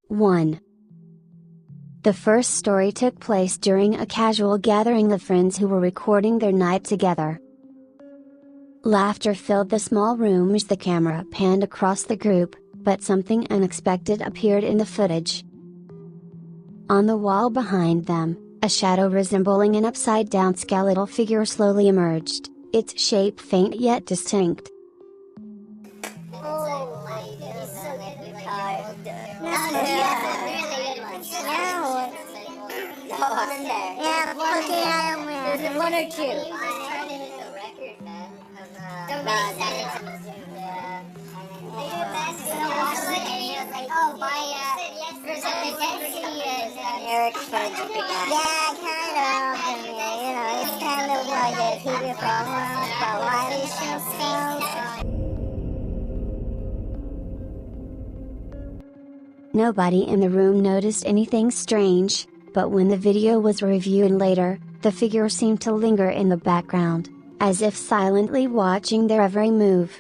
1. The first story took place during a casual gathering of friends who were recording their night together. Laughter filled the small room as the camera panned across the group, but something unexpected appeared in the footage. On the wall behind them, a shadow resembling an upside-down skeletal figure slowly emerged, its shape faint yet distinct. There's one or two. Eric's kind of jumping out. Yeah, kind of. And, it's kind of like a TV program about lights and stuff. Nobody in the room noticed anything strange, but when the video was reviewed later, the figure seemed to linger in the background, as if silently watching their every move.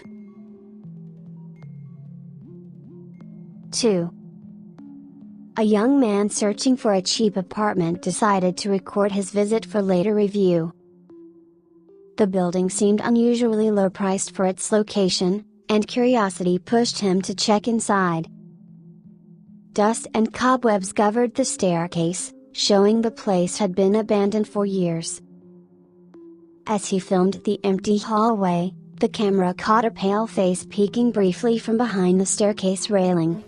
2. A young man searching for a cheap apartment decided to record his visit for later review. The building seemed unusually low-priced for its location, and curiosity pushed him to check inside. Dust and cobwebs covered the staircase, showing the place had been abandoned for years. As he filmed the empty hallway, the camera caught a pale face peeking briefly from behind the staircase railing.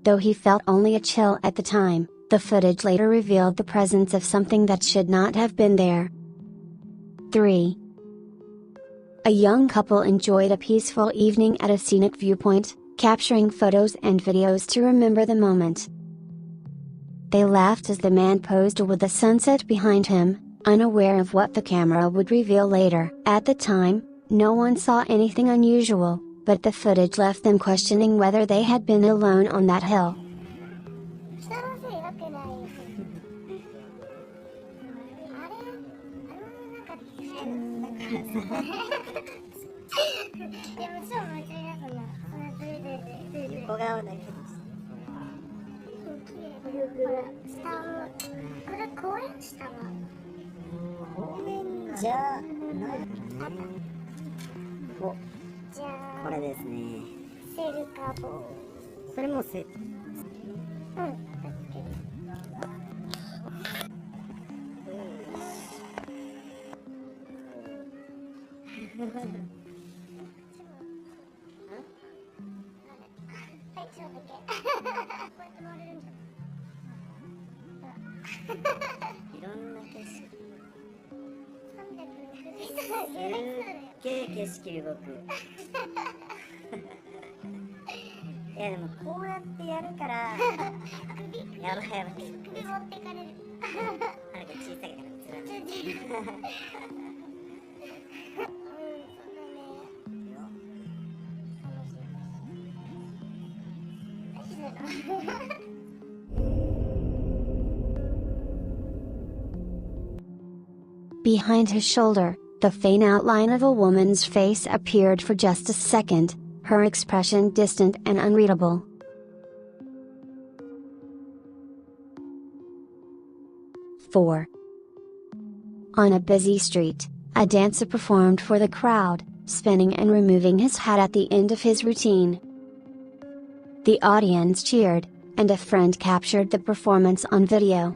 Though he felt only a chill at the time, the footage later revealed the presence of something that should not have been there. 3. A young couple enjoyed a peaceful evening at a scenic viewpoint, capturing photos and videos to remember the moment. They laughed as the man posed with the sunset behind him, unaware of what the camera would reveal later. At the time, no one saw anything unusual, but the footage left them questioning whether they had been alone on that hill. Behind his shoulder, the faint outline of a woman's face appeared for just a second, her expression distant and unreadable. 4. On a busy street, a dancer performed for the crowd, spinning and removing his hat at the end of his routine. The audience cheered, and a friend captured the performance on video.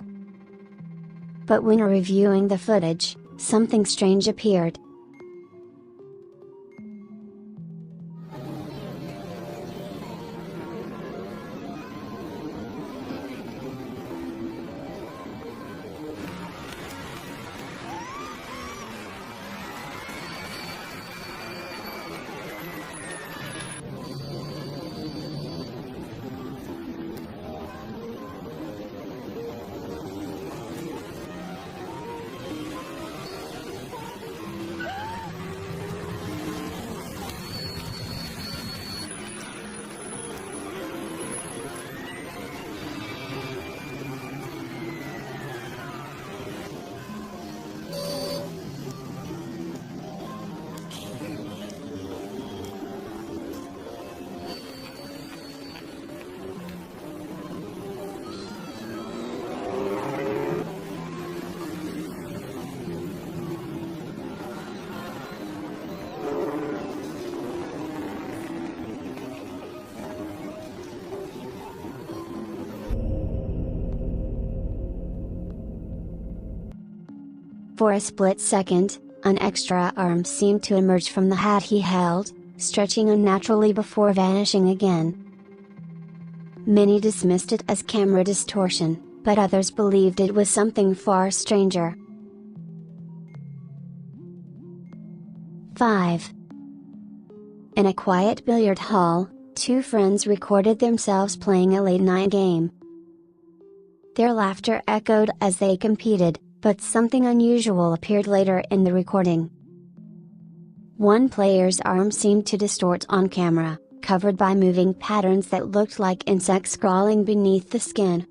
But when reviewing the footage, something strange appeared. For a split second, an extra arm seemed to emerge from the hat he held, stretching unnaturally before vanishing again. Many dismissed it as camera distortion, but others believed it was something far stranger. 5. In a quiet billiard hall, two friends recorded themselves playing a late-night game. Their laughter echoed as they competed, but something unusual appeared later in the recording. One player's arm seemed to distort on camera, covered by moving patterns that looked like insects crawling beneath the skin.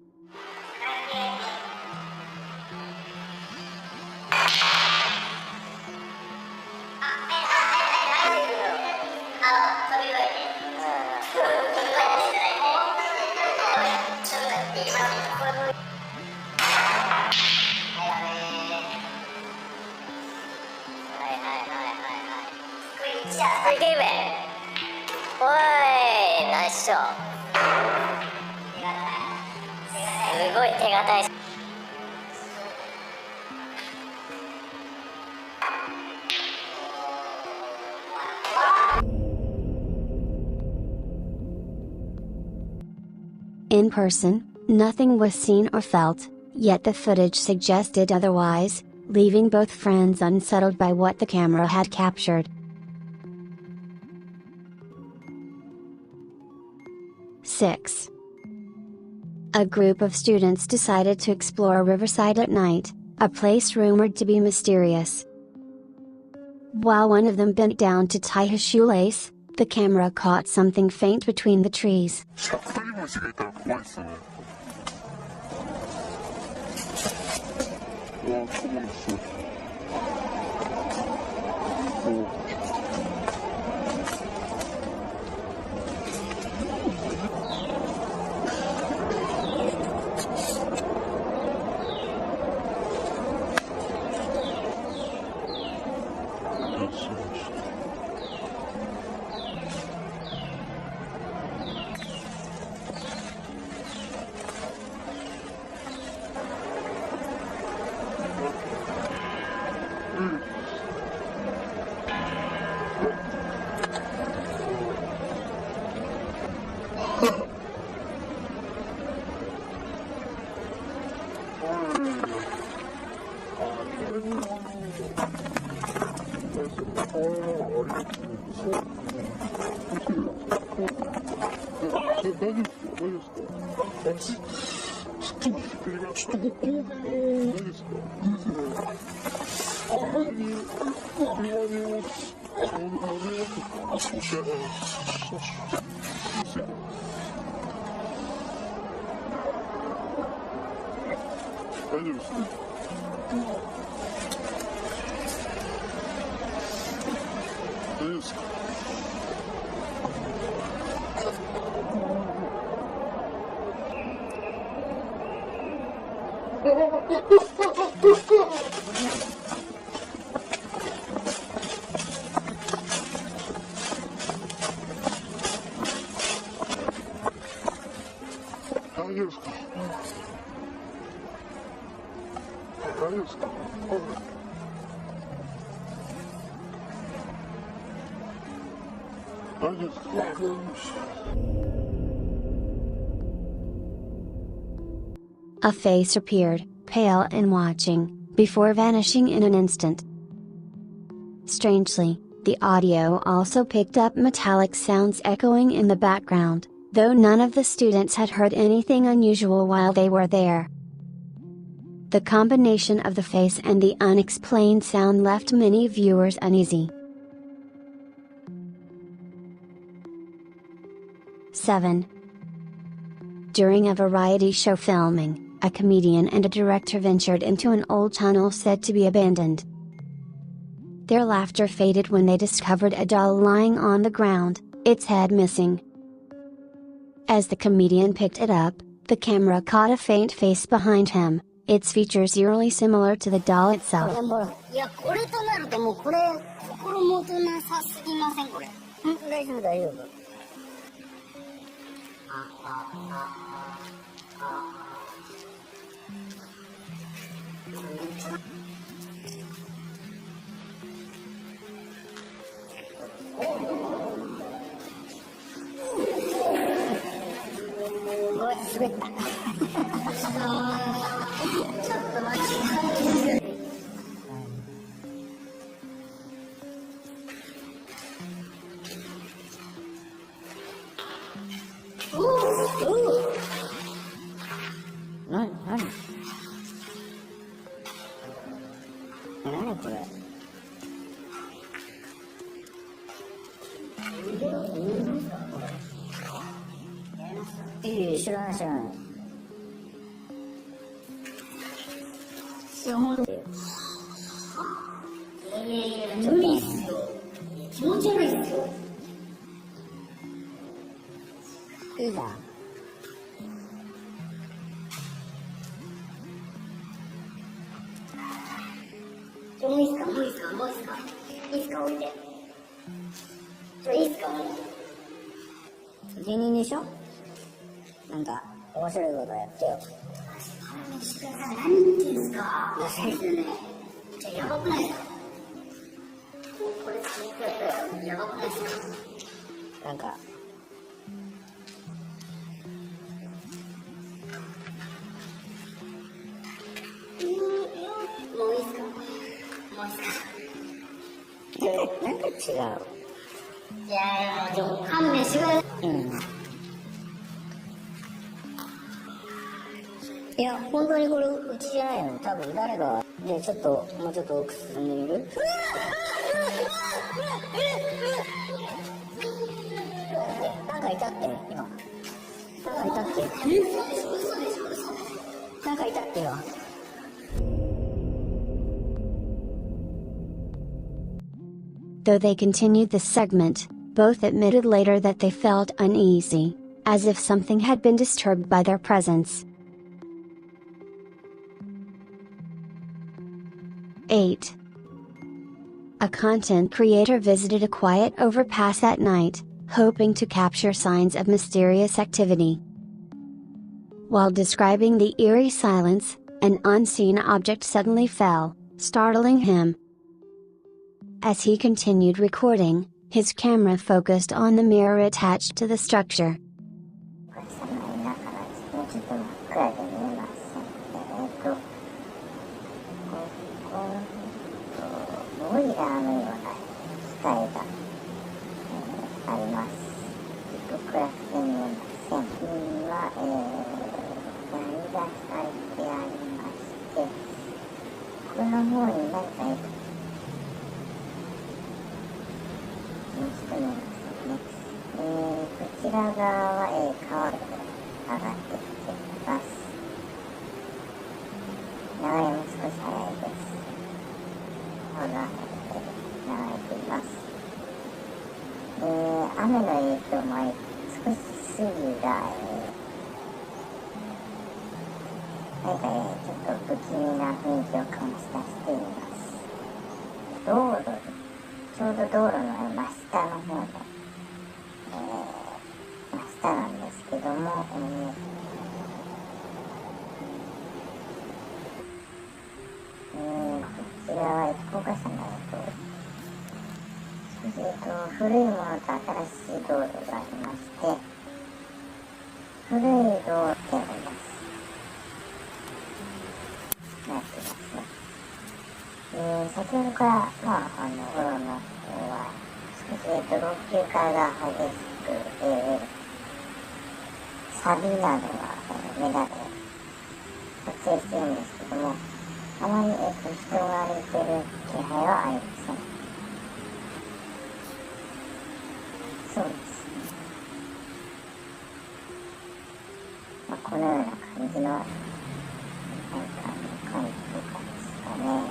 In person, nothing was seen or felt, yet the footage suggested otherwise, leaving both friends unsettled by what the camera had captured. 6. A group of students decided to explore Riverside at night, a place rumored to be mysterious. While one of them bent down to tie his shoelace, the camera caught something faint between the trees. 大丈夫ですか？大丈夫ですか？大丈夫ですか？ A face appeared, pale and watching, before vanishing in an instant. Strangely, the audio also picked up metallic sounds echoing in the background, though none of the students had heard anything unusual while they were there. The combination of the face and the unexplained sound left many viewers uneasy. 7. During a variety show filming, a comedian and a director ventured into an old tunnel said to be abandoned. Their laughter faded when they discovered a doll lying on the ground, its head missing. As the comedian picked it up, the camera caught a faint face behind him, its features eerily similar to the doll itself. いや、これとなるともうこれ、心もとなさすぎません、これ。大丈夫、大丈夫。ごめん、滑った。ちょっと待って。何これ。知らない知らない。無理っすよ。気持ち悪いっすよ。いいじゃん。もういいっすかもういいっすかもういいっすかいいっすか置いて。いいっすか芸人でしょなんか面白いことやってよ。何言ってんすか先生ね。じゃあやばくないっすかこれ聞いてやったらやばくないっすかなんかもういいっすかもういいっすかなんか違う。いやいや、もう勘弁してください。いや、本当にこれうちじゃないよね。多分誰か。で、ちょっと、もうちょっと奥進んでみるなんかいたって、今。なんかいたって。なんかいたってよ。Though they continued the segment, both admitted later that they felt uneasy, as if something had been disturbed by their presence. 8. A content creator visited a quiet overpass at night, hoping to capture signs of mysterious activity. While describing the eerie silence, an unseen object suddenly fell, startling him. As he continued recording, his camera focused on the mirror attached to the structure. 不気味な雰囲気を醸し出しています。ちょうど道路の真下の方の、真下なんですけども、こちらは高架下になると、古いものと新しい道路がありまして、古い道路ってあります。なってますね。先ほどから、道路の方は少し、老朽化が激しく、錆などが、目立って撮影しているんですけども、あまり、人が歩いている気配はありません。そうですね。このような感じの、感じとかですかね。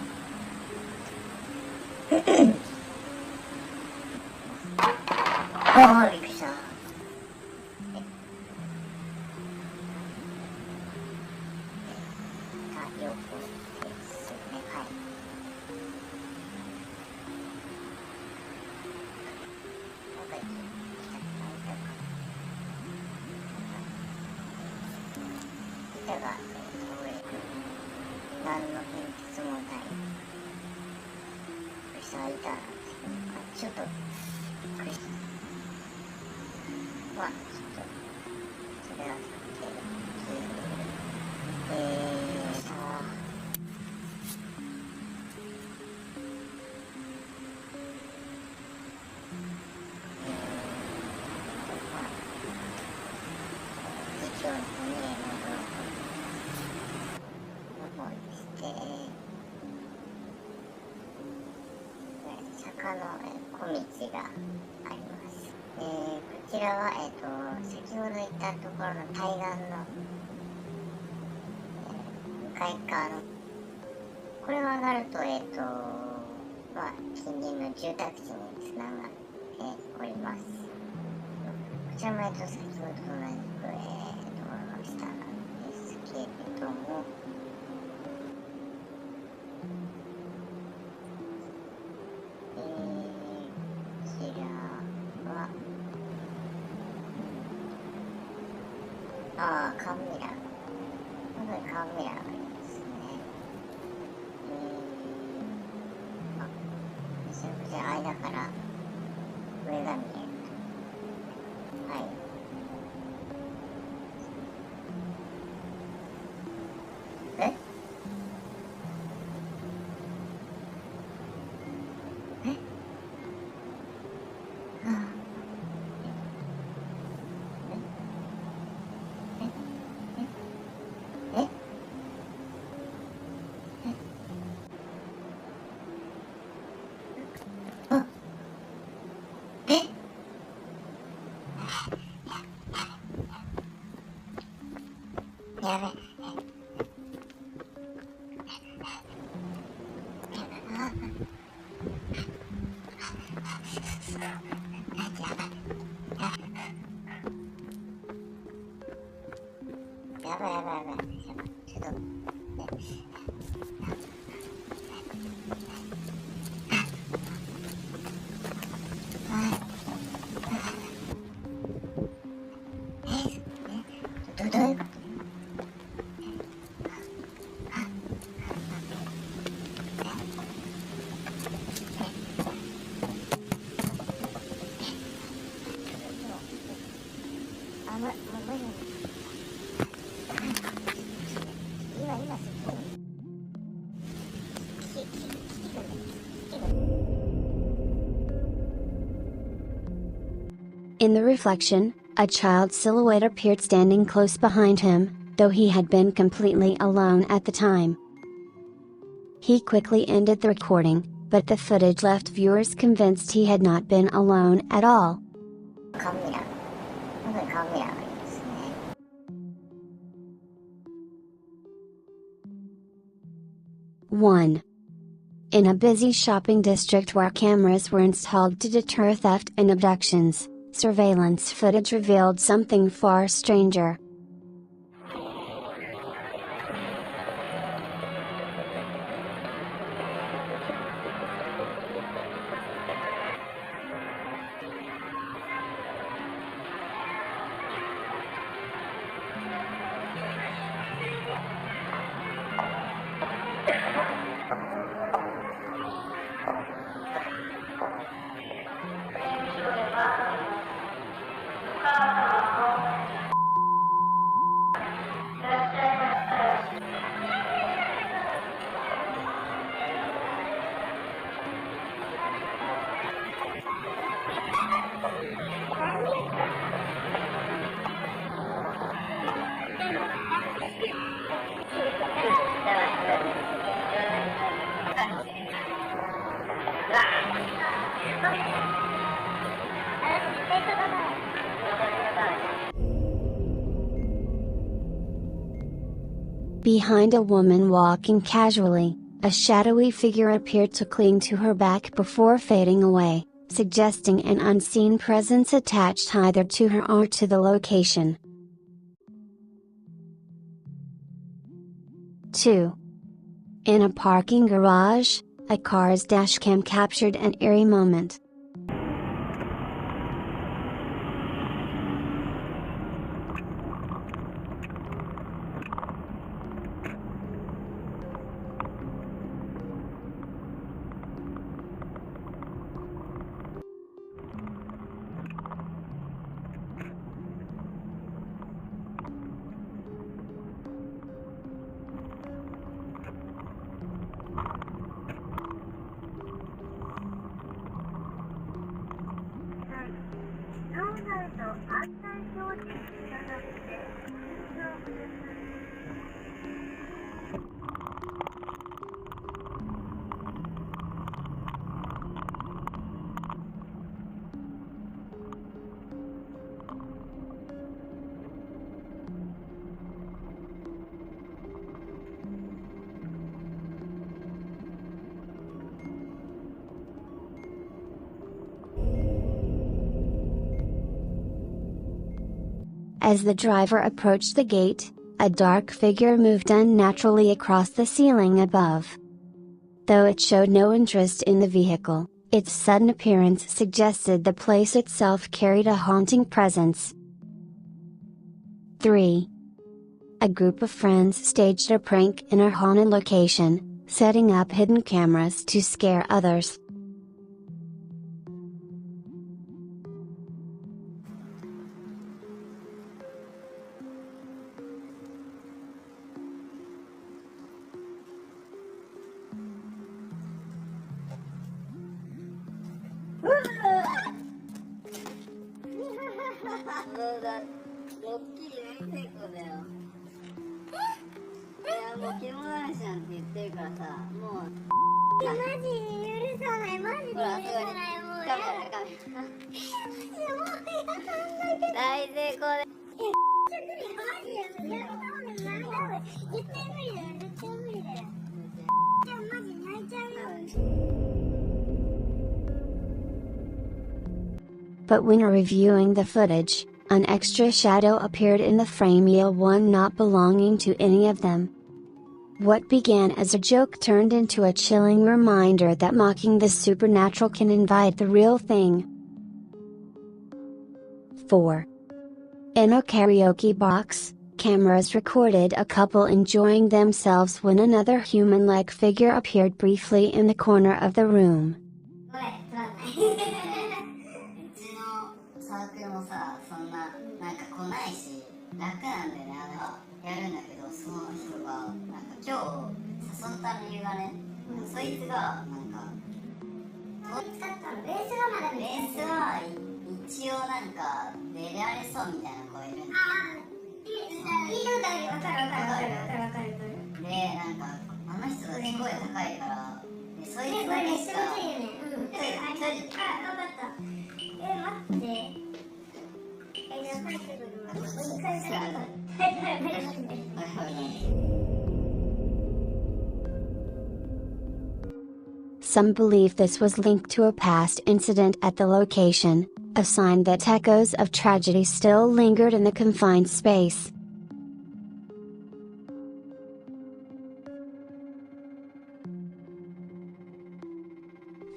びっくりした。よくですね。はい。板が倒れて何の変哲もない下板なんですけど、ちょっとびっくりした。ちょっとそれは実況の坂の小道があります。こちらは、先ほど言ったところの対岸の、向かい側のこれを上がると、近隣の住宅地につながっております。こちらも、先ほどと同じく、道路の下なんですけれども、カメラ。本当にカメラがありますね。めちゃくちゃ間から上が見える。はい。やべ。やばい。ちょっと。どういうこと？In the reflection, a child's silhouette appeared standing close behind him, though he had been completely alone at the time. He quickly ended the recording, but the footage left viewers convinced he had not been alone at all. One. In a busy shopping district where cameras were installed to deter theft and abductions, surveillance footage revealed something far stranger. Behind a woman walking casually, a shadowy figure appeared to cling to her back before fading away, suggesting an unseen presence attached either to her or to the location. 2. In a parking garage, a car's dashcam captured an eerie moment. As the driver approached the gate, a dark figure moved unnaturally across the ceiling above. Though it showed no interest in the vehicle, its sudden appearance suggested the place itself carried a haunting presence. 3. A group of friends staged a prank in a haunted location, setting up hidden cameras to scare others. ドッキリ大成功だよ。いやもう獣男子なんて言ってるからさ、もうマジで許さない、マジで許さない、もうやだ。カメラもう大成功で。マジでやだ、絶対無理だよ、絶対無理だよ。でもマジ泣いちゃうよ。But when reviewing the footage, an extra shadow appeared in the frame, one not belonging to any of them. What began as a joke turned into a chilling reminder that mocking the supernatural can invite the real thing. 4. In a karaoke box, cameras recorded a couple enjoying themselves when another human-like figure appeared briefly in the corner of the room. サークルもさ、そんな、なんか来ないし、楽なんだよね、やるんだけど、その人が、なんか今日誘った理由がね、そいつが、なんか、使ったのベースはまだベースは一応なんか、出られそうみたいな子いるんだけど、聞いたことあるよ、わかる。で、なんか、あの人たち声高いから、で、そいつだけしか、わかった。待って。Some believe this was linked to a past incident at the location, a sign that echoes of tragedy still lingered in the confined space.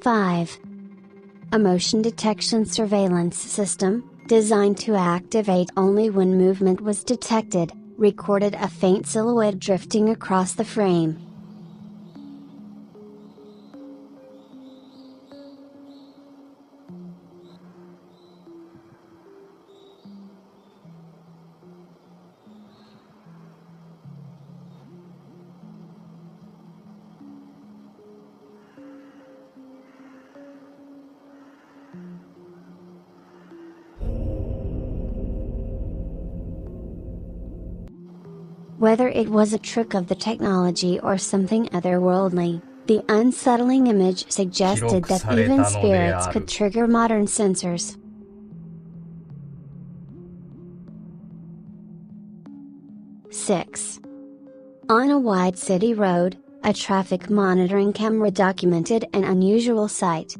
5. A motion detection surveillance system, designed to activate only when movement was detected, recorded a faint silhouette drifting across the frame. Whether it was a trick of the technology or something otherworldly, the unsettling image suggested that even spirits could trigger modern sensors. Six. On a wide city road, a traffic monitoring camera documented an unusual sight.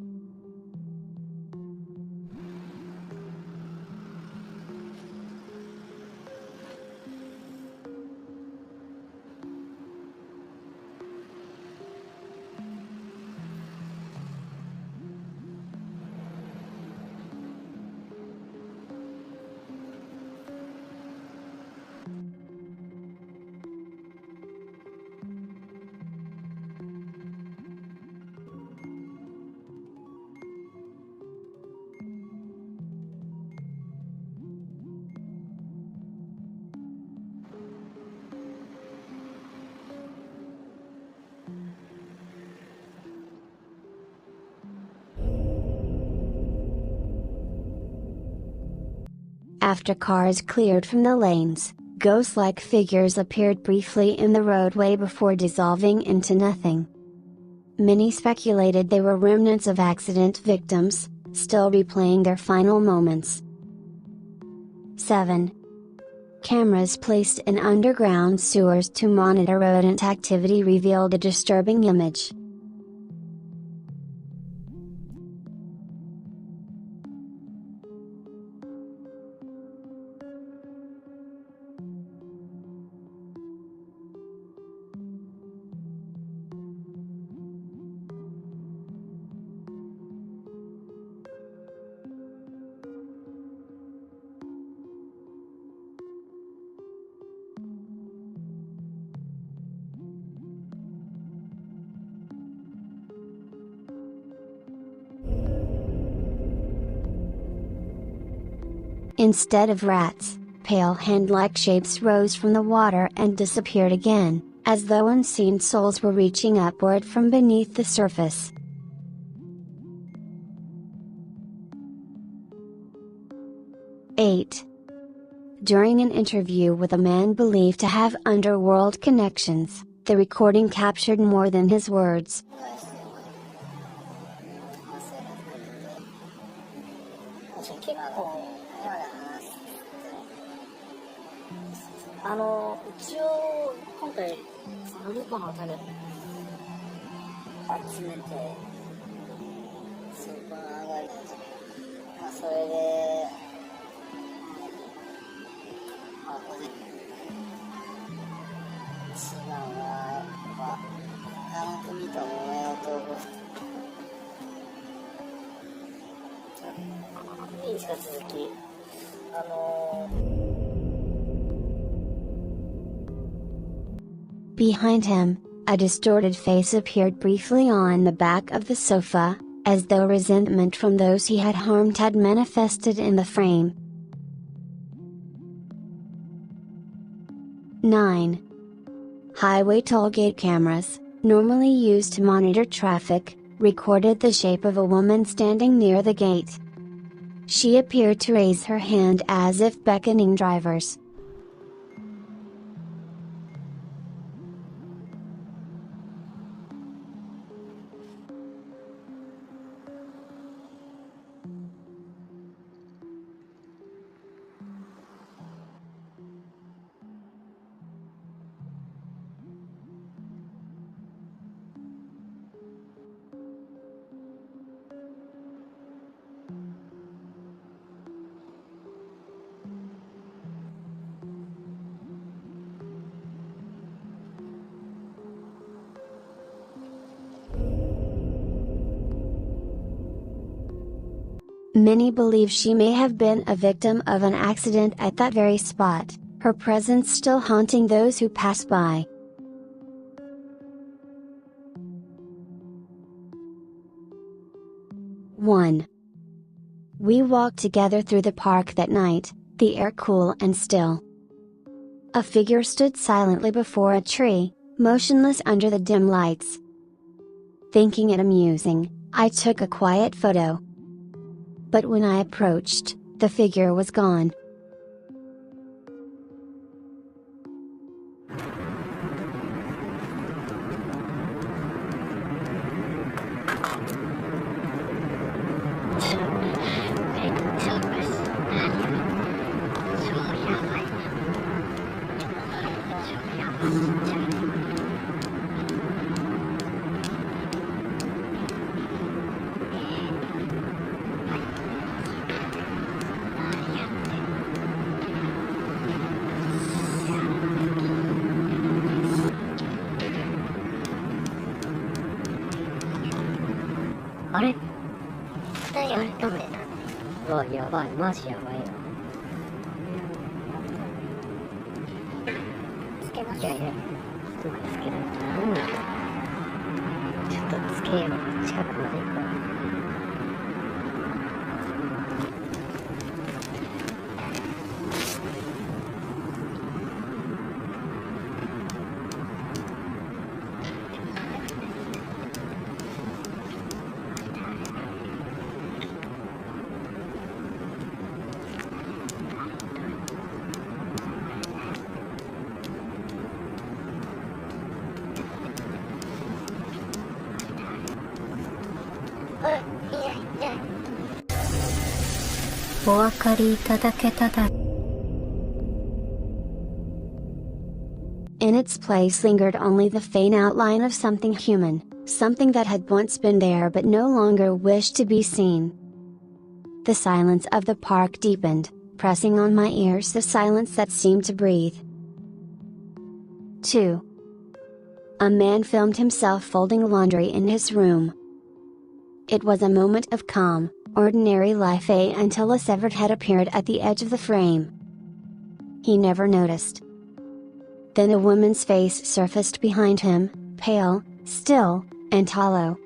After cars cleared from the lanes, ghost-like figures appeared briefly in the roadway before dissolving into nothing. Many speculated they were remnants of accident victims, still replaying their final moments. 7. Cameras placed in underground sewers to monitor rodent activity revealed a disturbing image. Instead of rats, pale hand-like shapes rose from the water and disappeared again, as though unseen souls were reaching upward from beneath the surface. Eight. During an interview with a man believed to have underworld connections, the recording captured more than his words. 一応今回3個のタレ集めてスーパー上がり、それでこれ一番は他の組と応援をといいですか続きBehind him, a distorted face appeared briefly on the back of the sofa, as though resentment from those he had harmed had manifested in the frame. 9. Highway tollgate cameras, normally used to monitor traffic, recorded the shape of a woman standing near the gate. She appeared to raise her hand as if beckoning drivers. Many believe she may have been a victim of an accident at that very spot, her presence still haunting those who pass by. One. We walked together through the park that night, the air cool and still. A figure stood silently before a tree, motionless under the dim lights. Thinking it amusing, I took a quiet photo. But when I approached, the figure was gone. ダメだ。うわ、やばい、マジやばいよ。つけましょう。いやいや、どこつけるの？なんだろう。ちょっとつけよう。近くまで行こう。お分かりいただけただ。In its place lingered only the faint outline of something human, something that had once been there but no longer wished to be seen. The silence of the park deepened, pressing on my ears the silence that seemed to breathe. 2. A man filmed himself folding laundry in his room. It was a moment of calm, ordinary life until a severed head appeared at the edge of the frame. He never noticed. Then a woman's face surfaced behind him, pale, still, and hollow.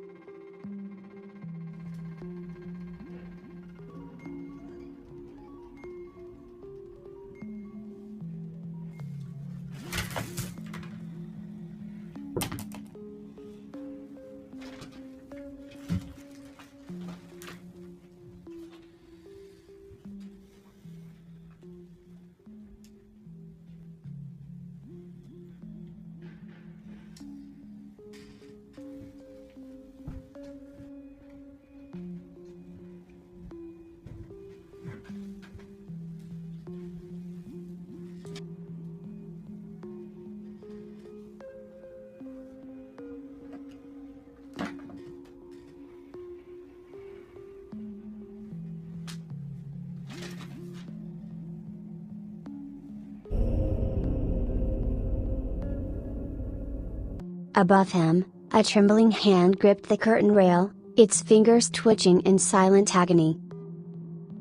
Above him, a trembling hand gripped the curtain rail, its fingers twitching in silent agony.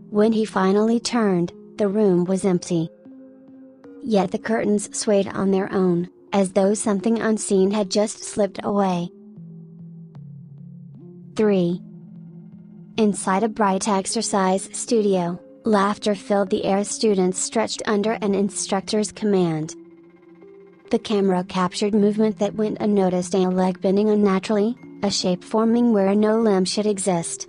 When he finally turned, the room was empty. Yet the curtains swayed on their own, as though something unseen had just slipped away. 3. Inside a bright exercise studio, laughter filled the air. Students stretched under an instructor's command. The camera captured movement that went unnoticed, a leg bending unnaturally, a shape forming where no limb should exist.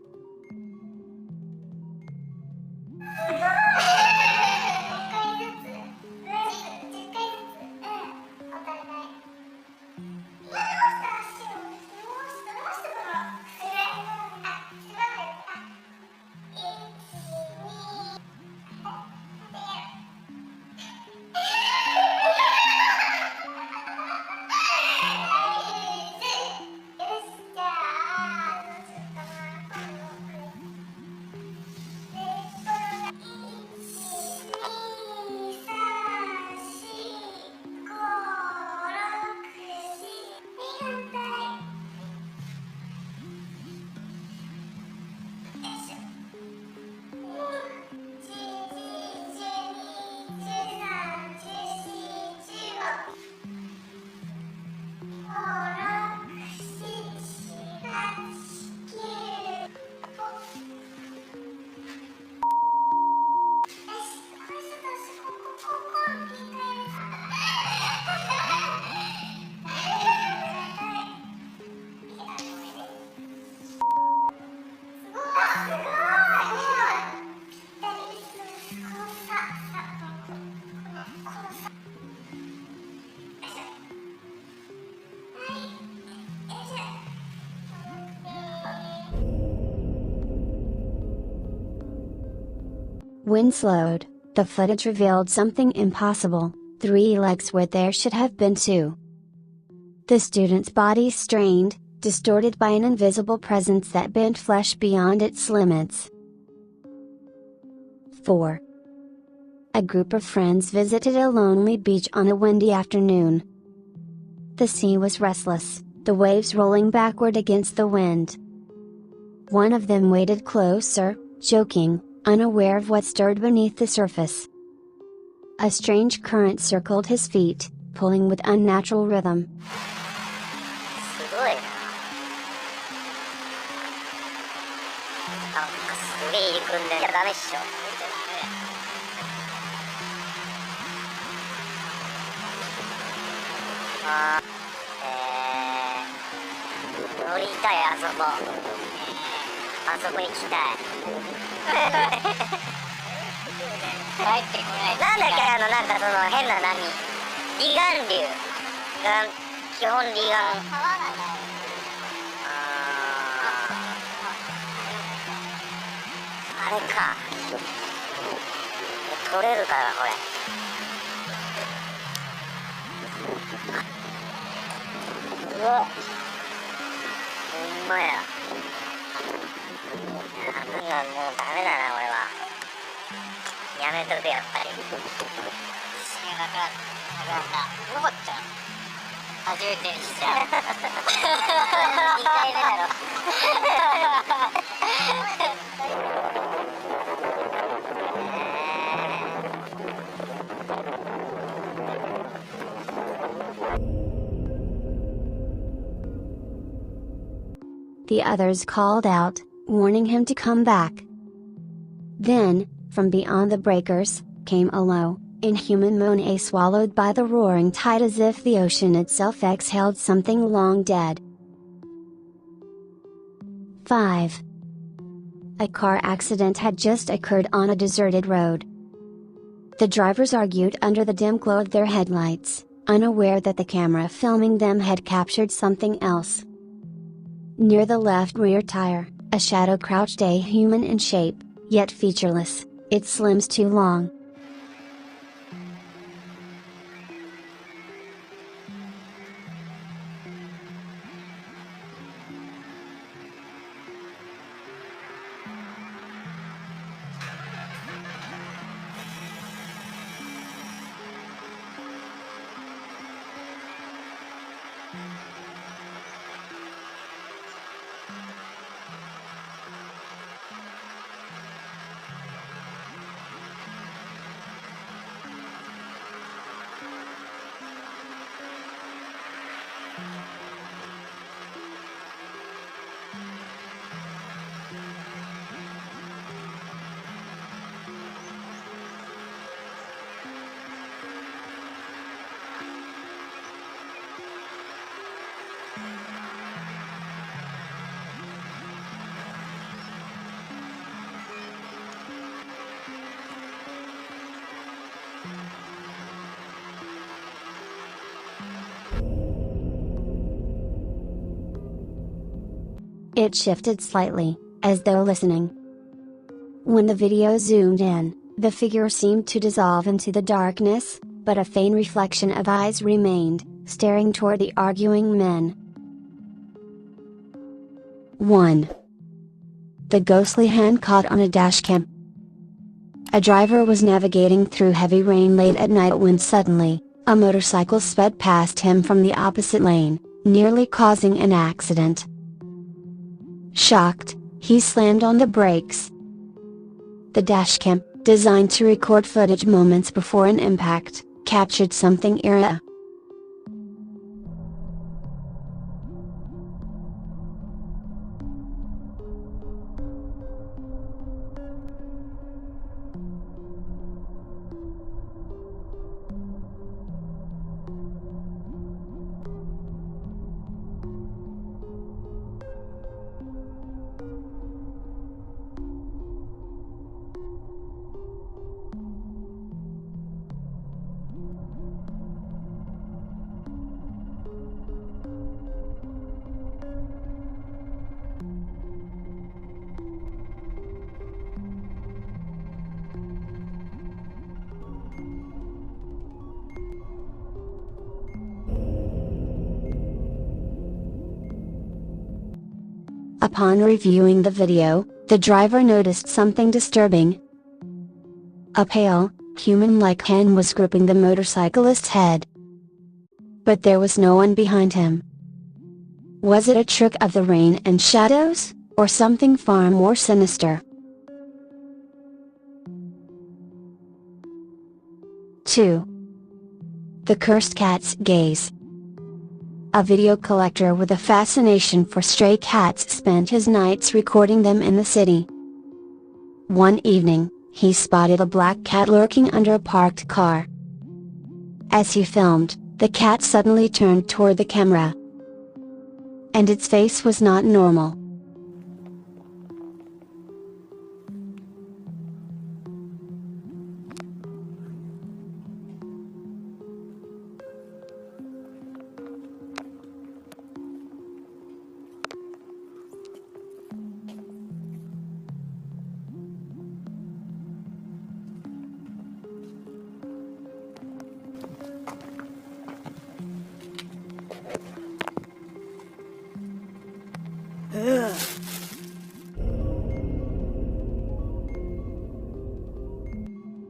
When slowed, the footage revealed something impossible: 3 legs where there should have been 2. The student's body strained, distorted by an invisible presence that bent flesh beyond its limits. 4. A group of friends visited a lonely beach on a windy afternoon. The sea was restless, the waves rolling backward against the wind. One of them waded closer, joking, unaware of what stirred beneath the surface. A strange current circled his feet, pulling with unnatural rhythm. すごいな。なんかすげえ入り組んでんじゃダメっしょ。あ乗りたい、あそこ。あそこ行きたい。帰ってこない。なんだっけ、なんかその変な波。離岸流が基本離岸。あれか。取れるかなこれ。うわ。ほんまや。なんかもうダメだな俺は。やめとくやっぱり。なくなった。残っちゃう。初めてしちゃう。2回目だろ。The others called out, warning him to come back. Then, from beyond the breakers, came a low, inhuman moan, swallowed by the roaring tide as if the ocean itself exhaled something long dead. 5. A car accident had just occurred on a deserted road. The drivers argued under the dim glow of their headlights, unaware that the camera filming them had captured something else. Near the left rear tire, a shadow crouched, a human in shape, yet featureless, its limbs too long. It shifted slightly, as though listening. When the video zoomed in, the figure seemed to dissolve into the darkness, but a faint reflection of eyes remained, staring toward the arguing men. 1. The ghostly hand caught on a dashcam. A driver was navigating through heavy rain late at night when suddenly, a motorcycle sped past him from the opposite lane, nearly causing an accident. Shocked, he slammed on the brakes. The dashcam, designed to record footage moments before an impact, captured something eerie. Upon reviewing the video, the driver noticed something disturbing. A pale, human-like hand was gripping the motorcyclist's head. But there was no one behind him. Was it a trick of the rain and shadows, or something far more sinister? 2. The Cursed Cat's Gaze. A video collector with a fascination for stray cats spent his nights recording them in the city. One evening, he spotted a black cat lurking under a parked car. As he filmed, the cat suddenly turned toward the camera. And its face was not normal.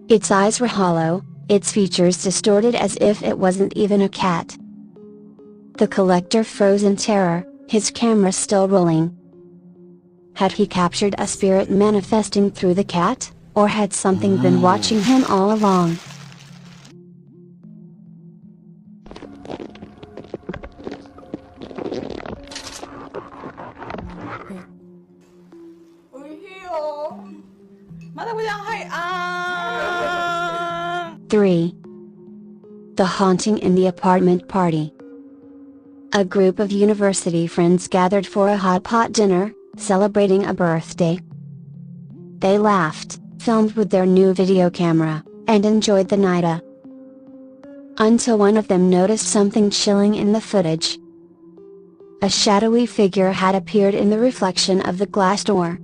Its eyes were hollow, its features distorted as if it wasn't even a cat. The collector froze in terror, his camera still rolling. Had he captured a spirit manifesting through the cat, or had something been watching him all along? Three. The Haunting in the Apartment Party. A group of university friends gathered for a hot pot dinner, celebrating a birthday. They laughed, filmed with their new video camera, and enjoyed the night. Until one of them noticed something chilling in the footage. A shadowy figure had appeared in the reflection of the glass door.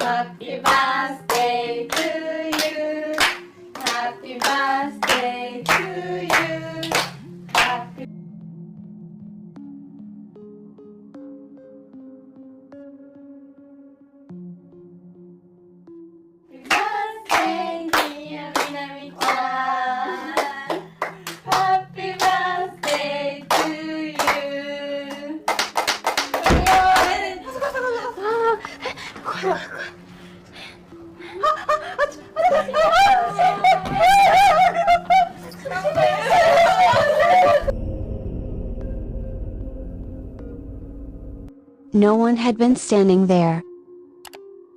Happy birthday to you. Happy birthday to you. Happy birthday, dear Minami-chan. Happy birthday to you. No one had been standing there.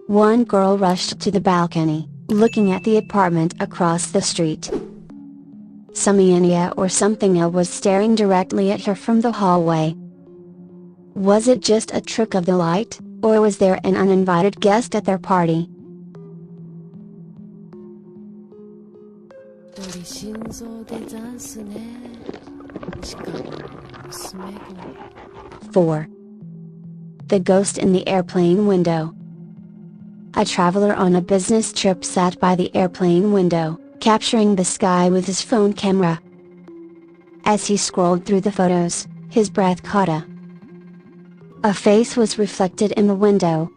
One girl rushed to the balcony, looking at the apartment across the street. Samia or something else was staring directly at her from the hallway. Was it just a trick of the light, or was there an uninvited guest at their party? Four. The Ghost in the Airplane Window. A traveler on a business trip sat by the airplane window, capturing the sky with his phone camera. As he scrolled through the photos, his breath caught. A face was reflected in the window.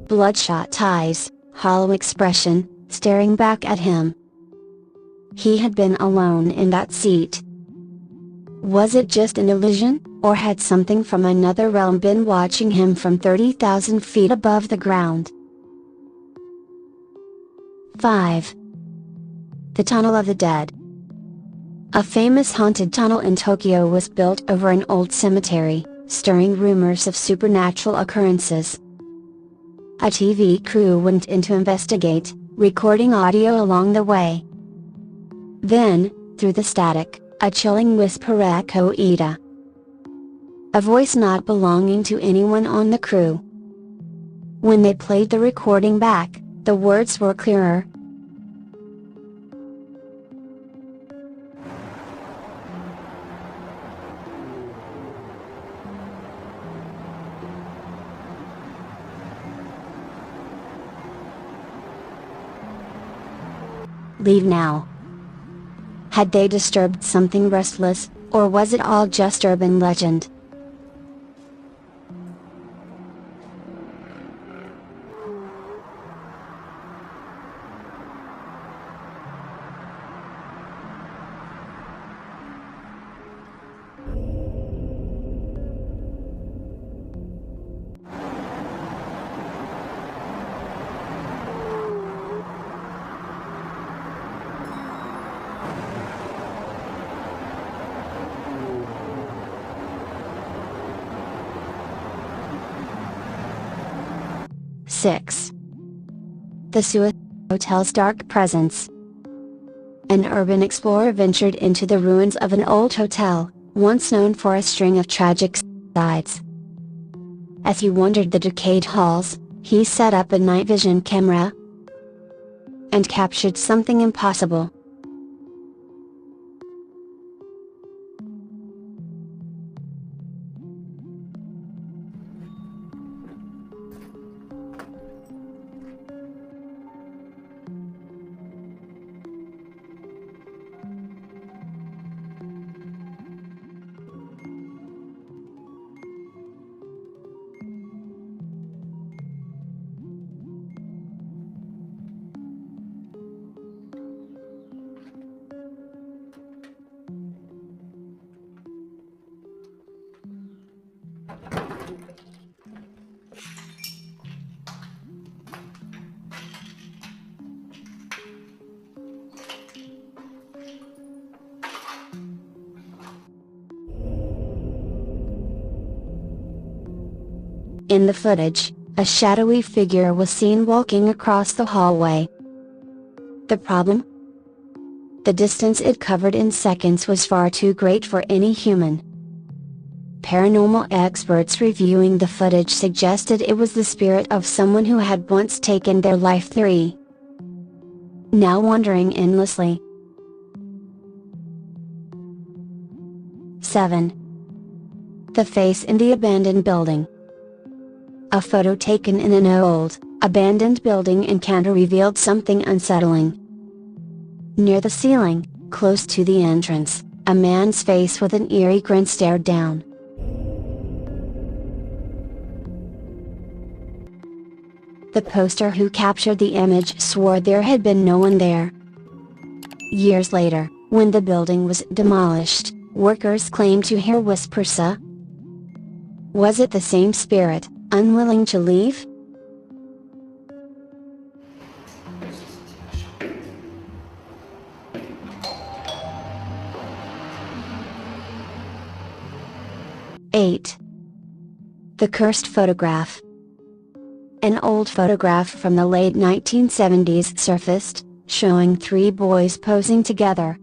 Bloodshot eyes, hollow expression, staring back at him. He had been alone in that seat. Was it just an illusion, or had something from another realm been watching him from 30,000 feet above the ground? 5. The Tunnel of the Dead. A famous haunted tunnel in Tokyo was built over an old cemetery, stirring rumors of supernatural occurrences. A TV crew went in to investigate, recording audio along the way. Then, through the static, a chilling whisper echoed. A voice not belonging to anyone on the crew. When they played the recording back, the words were clearer. Leave now. Had they disturbed something restless, or was it all just urban legend? Six. The Suicide Hotel's dark presence. An urban explorer ventured into the ruins of an old hotel, once known for a string of tragic suicides. As he wandered the decayed halls, he set up a night vision camera and captured something impossible. In the footage, a shadowy figure was seen walking across the hallway. The problem? The distance it covered in seconds was far too great for any human. Paranormal experts reviewing the footage suggested it was the spirit of someone who had once taken their life. 3. Now wandering endlessly. 7. The face in the abandoned building. A photo taken in an old, abandoned building encounter revealed something unsettling. Near the ceiling, close to the entrance, a man's face with an eerie grin stared down. The poster who captured the image swore there had been no one there. Years later, when the building was demolished, workers claimed to hear whispers. Was it the same spirit, unwilling to leave? Eight. The cursed photograph. An old photograph from the late 1970s surfaced, showing 3 boys posing together.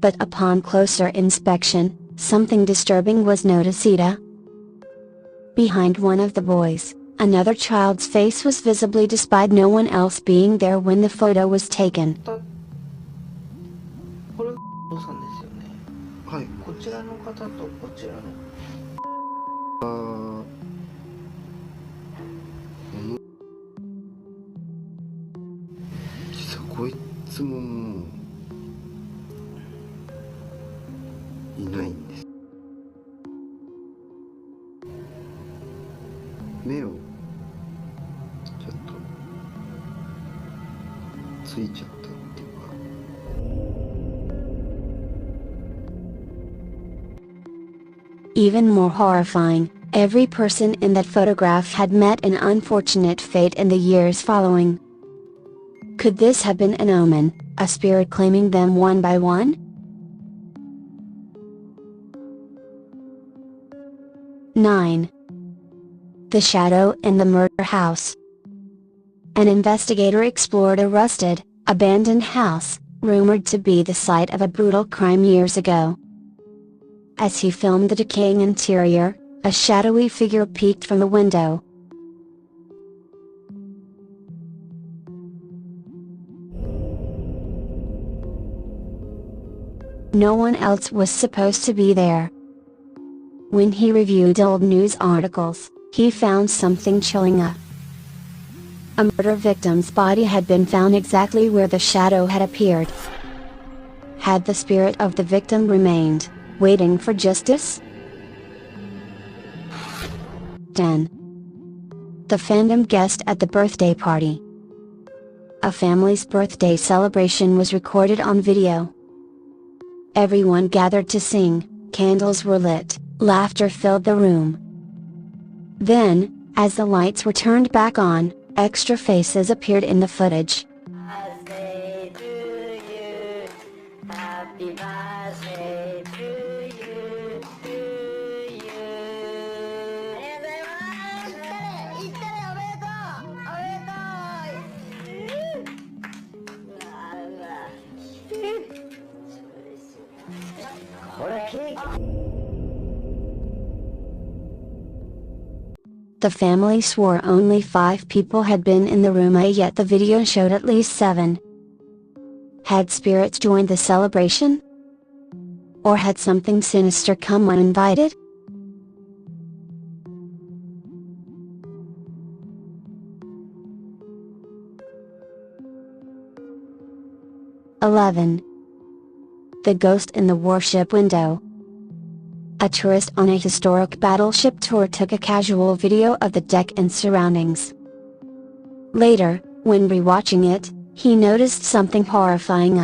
But upon closer inspection, something disturbing was noticed. Behind one of the boys, another child's face was visibly despite no one else being there when the photo was taken. これお父さんですよね。はい。こちらの方とこちらの。実はこいつももういないんです。目をちょっとついちゃったっていうか。Even more horrifying, every person in that photograph had met an unfortunate fate in the years following. Could this have been an omen, a spirit claiming them one by one? 9. The shadow in the murder house. An investigator explored a rusted, abandoned house, rumored to be the site of a brutal crime years ago. As he filmed the decaying interior, a shadowy figure peeked from the window. No one else was supposed to be there. When he reviewed old news articles, he found something chilling. A A murder victim's body had been found exactly where the shadow had appeared. Had the spirit of the victim remained, waiting for justice? 10. The fandom guest at the birthday party. A family's birthday celebration was recorded on video. Everyone gathered to sing, candles were lit, laughter filled the room. Then, as the lights were turned back on, extra faces appeared in the footage. Birthday to you. Happy birthday to you. To you. ありがとうございます。行ったね、おめでとう。おめでとう。うわうわ。これケーキ。The family swore only 5 people had been in the room, yet the video showed at least 7. Had spirits joined the celebration? Or had something sinister come uninvited? "11. The ghost in the warship window. A tourist on a historic battleship tour took a casual video of the deck and surroundings. Later, when rewatching it, he noticed something horrifying.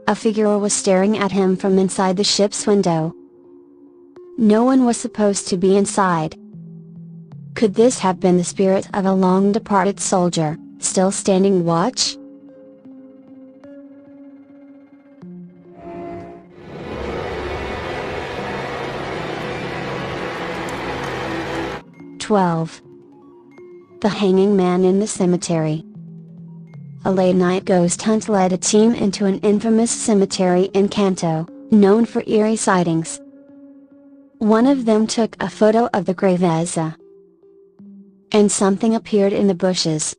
A figure was staring at him from inside the ship's window. No one was supposed to be inside. Could this have been the spirit of a long-departed soldier, still standing watch? "12. The hanging man in the cemetery. A late-night ghost hunt led a team into an infamous cemetery in Kanto, known for eerie sightings. One of them took a photo of the grave and something appeared in the bushes.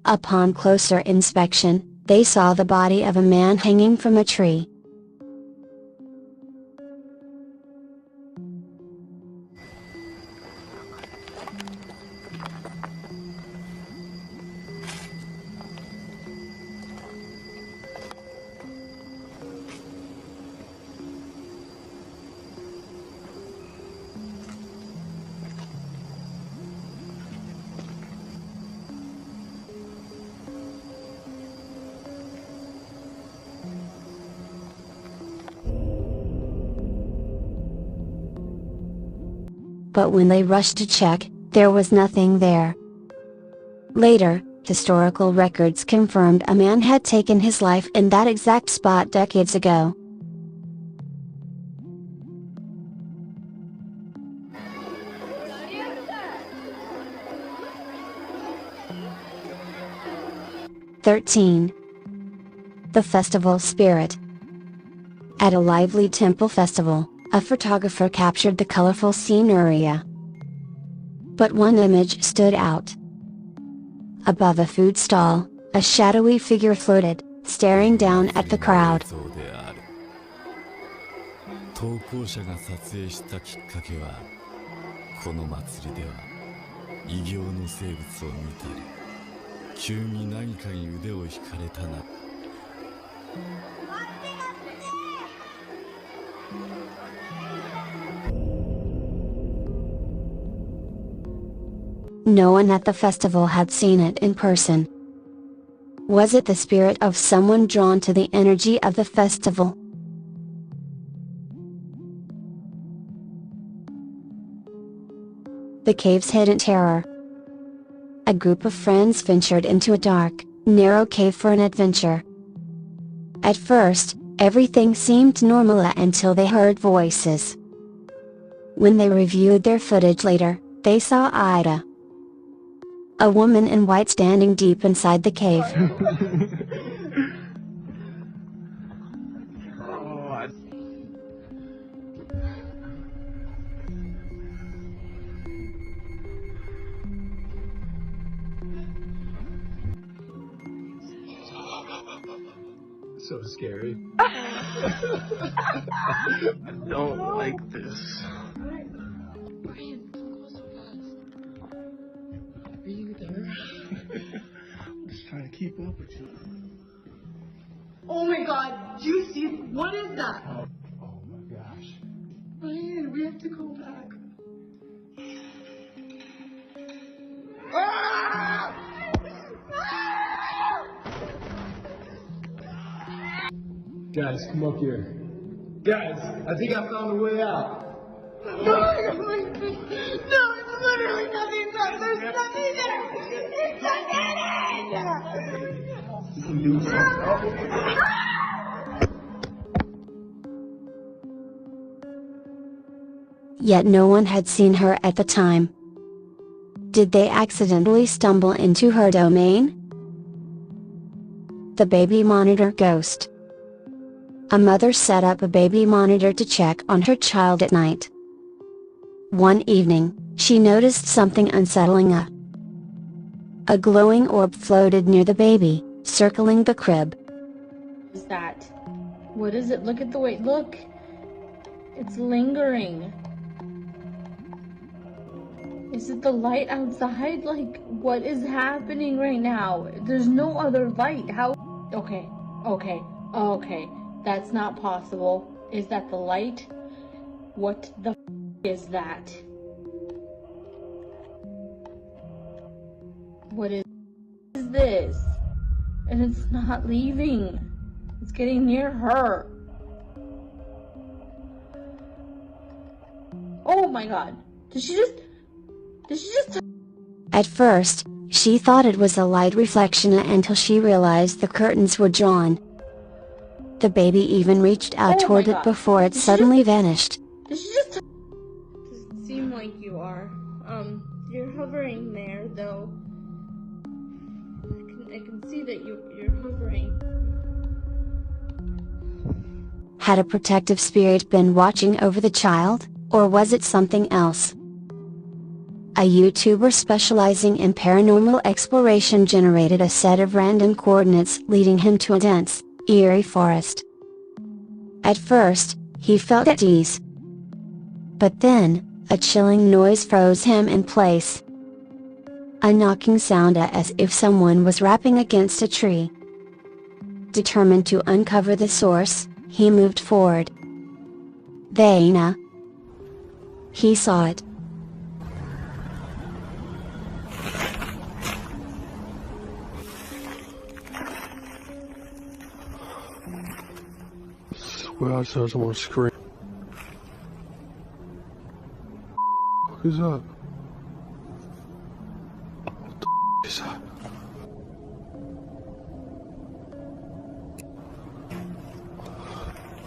Upon closer inspection, they saw the body of a man hanging from a tree. But when they rushed to check, there was nothing there. Later, historical records confirmed a man had taken his life in that exact spot decades ago. "13. The festival spirit. At a lively temple festival, a photographer captured the colorful scenery. But one image stood out. Above a food stall, a shadowy figure floated, staring down at the crowd. 投稿者が撮影したきっかけは、この祭りでは異形の生物を見たり、急に何かに腕を引かれたな。No one at the festival had seen it in person. Was it the spirit of someone drawn to the energy of the festival? The cave's hidden terror. A group of friends ventured into a dark, narrow cave for an adventure. At first, everything seemed normal until they heard voices. When they reviewed their footage later, they saw Ida, a woman in white standing deep inside the cave. So scary. I don't like this. Brian, don't go so fast. Are you there? I'm just trying to keep up with you. Oh my god, do you see? What is that? Oh my gosh. Brian, we have to go back. Guys, come up here. Guys, I think I found a way out. No, it's literally nothing. There's nothing there. It's You can do something. Yet no one had seen her at the time. Did they accidentally stumble into her domain? The baby monitor ghost. A mother set up a baby monitor to check on her child at night. One evening, she noticed something unsettling. A glowing orb floated near the baby, circling the crib. What is that? What is it? Look at the way, look! It's lingering. Is it the light outside? Like, what is happening right now? There's no other light. How? Okay. That's not possible. Is that the light? What the is that? What is this? And it's not leaving. It's getting near her. Oh my god. Did she just At first, she thought it was a light reflection until she realized the curtains were drawn. The baby even reached out toward it before it suddenly vanished. Did she just doesn't seem like you are. You're hovering there though. I can see that you're hovering. Had a protective spirit been watching over the child, or was it something else? A YouTuber specializing in paranormal exploration generated a set of random coordinates leading him to a dense, eerie forest. At first, he felt at ease. But then, a chilling noise froze him in place. A knocking sound as if someone was rapping against a tree. Determined to uncover the source, he moved forward. Then, he saw it. Well, I saw someone scream. What is that? What the is that?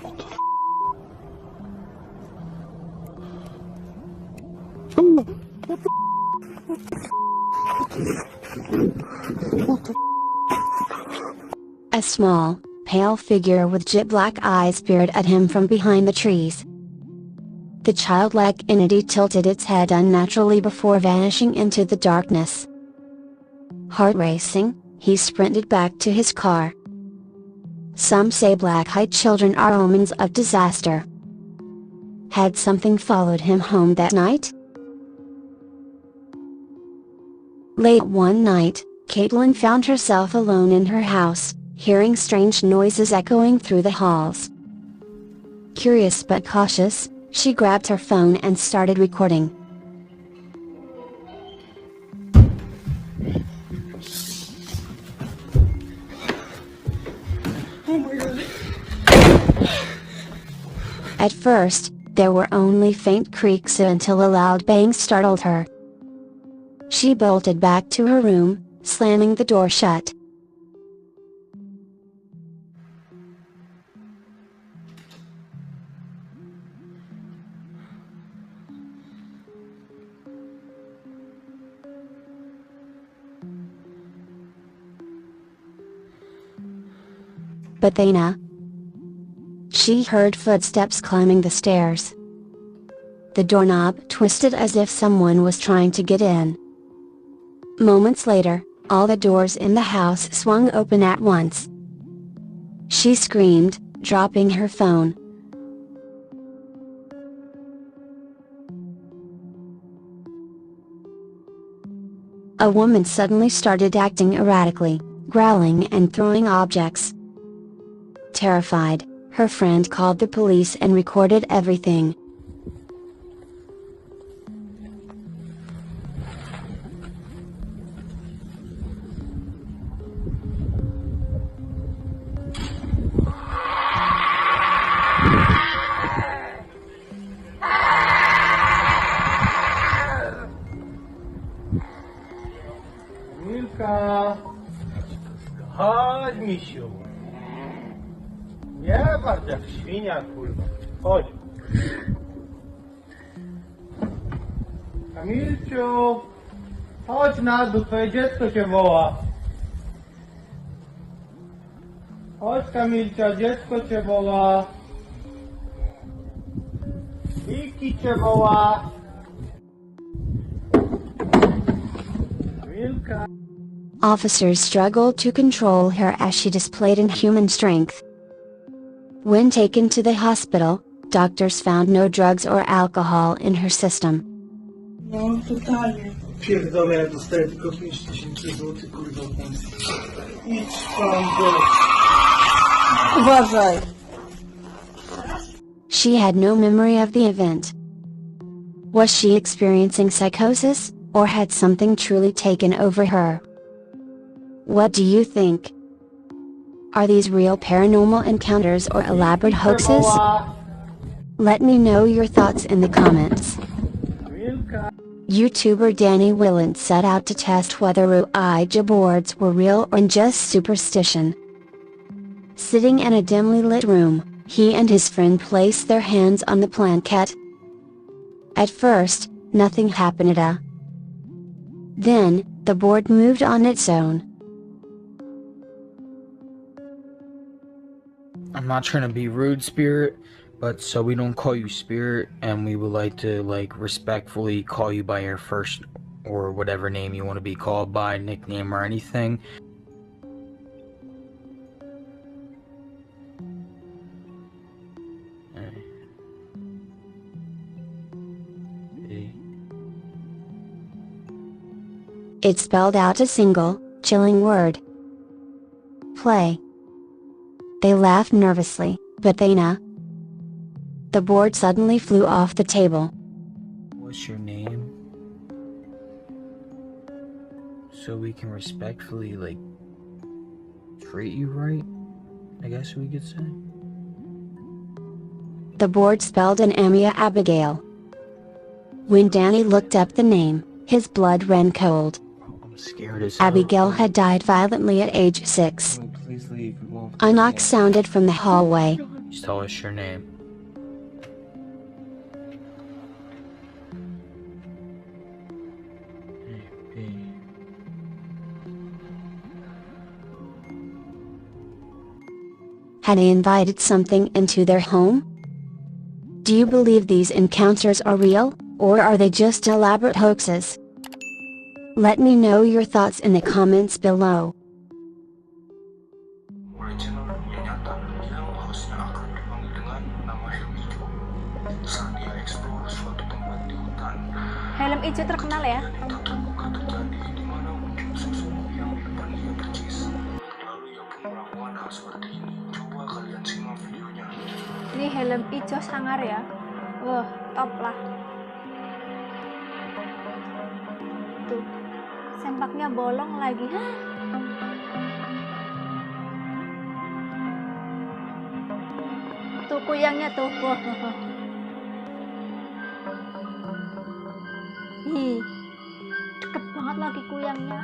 What the Ooh, what the A small, pale figure with jet black eyes peered at him from behind the trees. The childlike entity tilted its head unnaturally before vanishing into the darkness. Heart racing, he sprinted back to his car. Some say black-eyed children are omens of disaster. Had something followed him home that night? Late one night, Caitlin found herself alone in her house, hearing strange noises echoing through the halls. Curious but cautious, she grabbed her phone and started recording. Oh my god. At first, there were only faint creaks until a loud bang startled her. She bolted back to her room, slamming the door shut. But then, she heard footsteps climbing the stairs. The doorknob twisted as if someone was trying to get in. Moments later, all the doors in the house swung open at once. She screamed, dropping her phone. A woman suddenly started acting erratically, growling and throwing objects. Terrified, her friend called the police and recorded everything. Milka! Chodź, misiu! Nie bardzo jak świnia, kurwa. Chodź. Kamilciu! Chodź na dół, twoje dziecko cię woła. Chodź, Kamilcia, dziecko cię woła. Wiki cię woła. Milka. Officers struggled to control her as she displayed inhuman strength. When taken to the hospital, doctors found no drugs or alcohol in her system. No, totalnie. Pierdolę, ja dostaję tylko 5000 zł, kurwa, pensji. Idź pan do... Uważaj. She had no memory of the event. Was she experiencing psychosis, or had something truly taken over her? What do you think? Are these real paranormal encounters or elaborate hoaxes? Let me know your thoughts in the comments. YouTuber Danny Willand set out to test whether Ouija boards were real or just superstition. Sitting in a dimly lit room, he and his friend placed their hands on the planchette. At first, nothing happened. Then, the board moved on its own. I'm not trying to be rude, Spirit, but so we don't call you Spirit, and we would like to, respectfully call you by your first or whatever name you want to be called by, nickname or anything. It spelled out a single, chilling word. Play. They laughed nervously, but the board suddenly flew off the table. What's your name? So we can respectfully, treat you right, I guess we could say. The board spelled an Amia Abigail. When Danny looked up the name, his blood ran cold. I'm scared as hell. Abigail had died violently at age 6. Please leave. A knock sounded from the hallway. Just tell us your name. Had they invited something into their home? Do you believe these encounters are real, or are they just elaborate hoaxes? Let me know your thoughts in the comments below. Helm hijau terkenal ya. Ini helm hijau sangar ya. Wah, top lah. Tuh, sempaknya bolong lagi. Tuh kuyangnya tuh. Wah. Ih, deket banget lagi kuyangnya.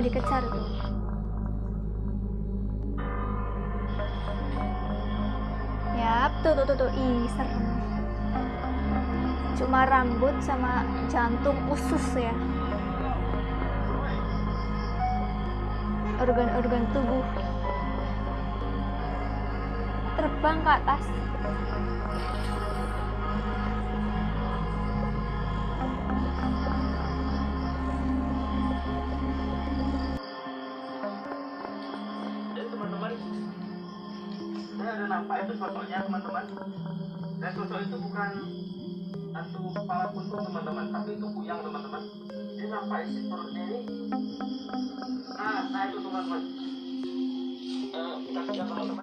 mau dikejar tuh. Yap, tuh, ih serem. Cuma rambut sama jantung usus ya. Organ-organ tubuh terbang ke atas. Jadi teman-teman, saya ada nampak itu sosoknya teman-teman. Dan sosok itu bukan hantu kepala buntung teman-teman, tapi itu buyang teman-teman. Ini nampak isi perutnya ini. Nah itu teman-teman. Kita lihat teman-teman.